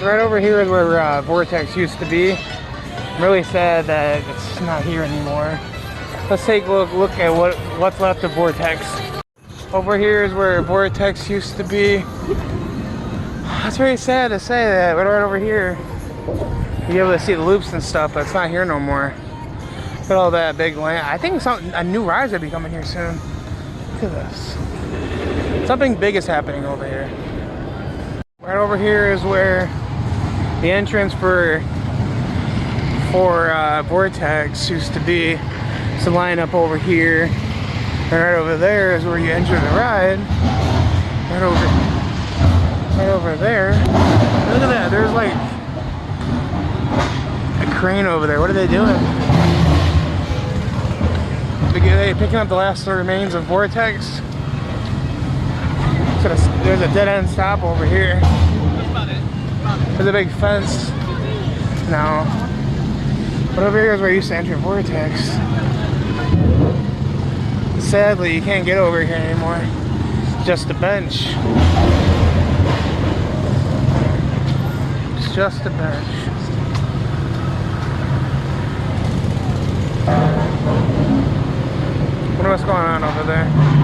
Right over here is where Vortex used to be. I'm really sad that it's not here anymore. Let's take a look at what's left of Vortex. Over here is where Vortex used to be. It's very sad to say that, but right over here, you'll be able to see the loops and stuff, but it's not here no more. Look at all that big land. I think a new ride's gonna be coming here soon. Look at this. Something big is happening over here. Right over here is where the entrance for Vortex used to be. It's a line up over here. And right over there is where you enter the ride. Right over there. Look at that. There's like a crane over there. What are they doing? Are they picking up the last remains of Vortex? So there's a dead end stop over here. There's a big fence. No. But over here is where I used to enter Vortex. Sadly, you can't get over here anymore. It's just a bench. It's just a bench. I wonder what's going on over there.